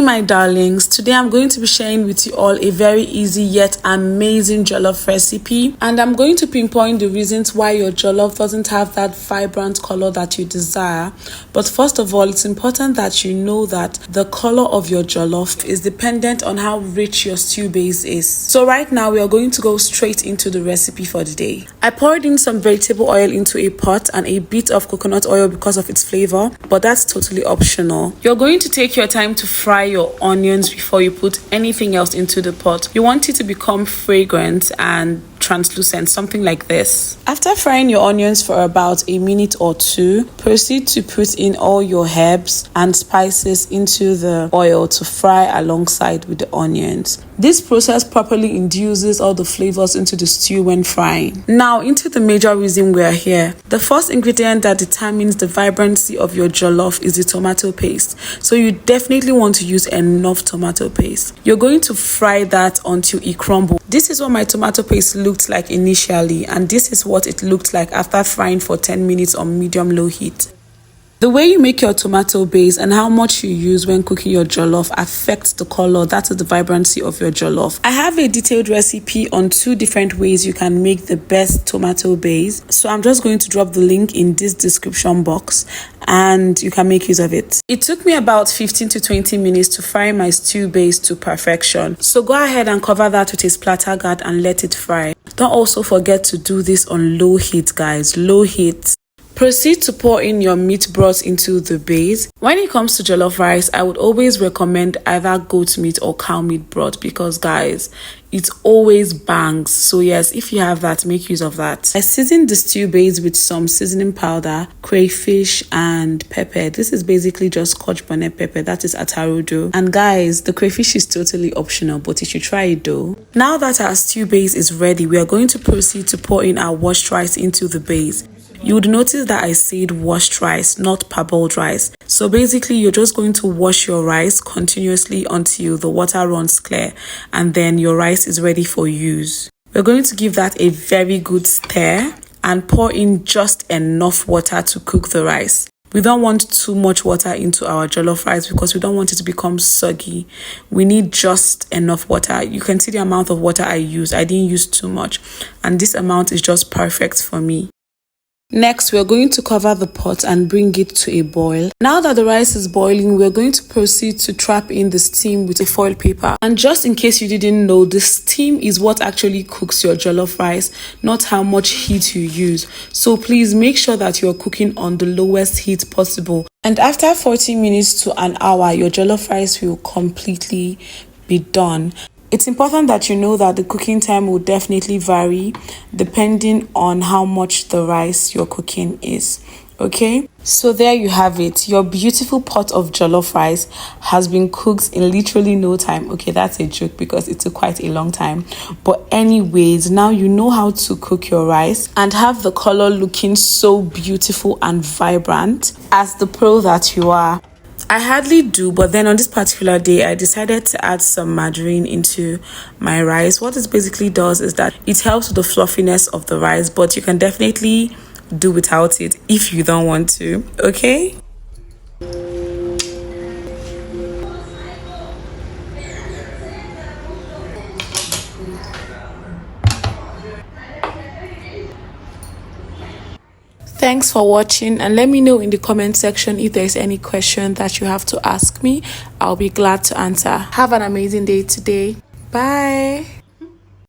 my darlings, today I'm going to be sharing with you all a very easy yet amazing jollof recipe, and I'm going to pinpoint the reasons why your jollof doesn't have that vibrant color that you desire. But first of all, it's important that you know that the color of your jollof is dependent on how rich your stew base is. So right now we are going to go straight into the recipe for the day. I poured in some vegetable oil into a pot and a bit of coconut oil because of its flavor, but that's totally optional. You're going to take your time to fry your onions before you put anything else into the pot. You want it to become fragrant and translucent, something like this. After frying your onions for about a minute or two, proceed to put in all your herbs and spices into the oil to fry alongside with the onions. This process properly induces all the flavors into the stew when frying. Now into the major reason we are here. The first ingredient that determines the vibrancy of your jollof is the tomato paste. So you definitely want to use enough tomato paste. You're going to fry that until it crumbles. This is what my tomato paste looked like initially, and this is what it looked like after frying for 10 minutes on medium-low heat. The way you make your tomato base and how much you use when cooking your jollof affects the color, that is the vibrancy of your jollof. I have a detailed recipe on 2 different ways you can make the best tomato base. So I'm just going to drop the link in this description box and you can make use of it. It took me about 15 to 20 minutes to fry my stew base to perfection. So go ahead and cover that with a splatter guard and let it fry. Don't also forget to do this on low heat, guys, low heat. Proceed to pour in your meat broth into the base. When it comes to jollof rice, I would always recommend either goat meat or cow meat broth because, guys, it always bangs. So yes, if you have that, make use of that. I seasoned the stew base with some seasoning powder, crayfish, and pepper. This is basically just scotch bonnet pepper, that is atarudo. And guys, the crayfish is totally optional, but you should try it though. Now that our stew base is ready, we are going to proceed to pour in our washed rice into the base. You would notice that I said washed rice, not parboiled rice. So basically, you're just going to wash your rice continuously until the water runs clear, and then your rice is ready for use. We're going to give that a very good stir and pour in just enough water to cook the rice. We don't want too much water into our jollof rice because we don't want it to become soggy. We need just enough water. You can see the amount of water I used. I didn't use too much, and this amount is just perfect for me. Next, we're going to cover the pot and bring it to a boil. Now that the rice is boiling, we're going to proceed to trap in the steam with a foil paper. And just in case you didn't know, the steam is what actually cooks your jollof rice, not how much heat you use. So please make sure that you're cooking on the lowest heat possible. And after 40 minutes to an hour, your jollof rice will completely be done. It's important that you know that the cooking time will definitely vary depending on how much the rice you're cooking is. Okay, so there you have it. Your beautiful pot of jollof rice has been cooked in literally no time. Okay, that's a joke because it took quite a long time. But anyways, now you know how to cook your rice and have the color looking so beautiful and vibrant as the pro that you are. I hardly do, but then on this particular day, I decided to add some margarine into my rice. What this basically does is that it helps with the fluffiness of the rice, but you can definitely do without it if you don't want to, okay? Thanks for watching, and let me know in the comment section if there's any question that you have to ask me. I'll be glad to answer. Have an amazing day today. Bye.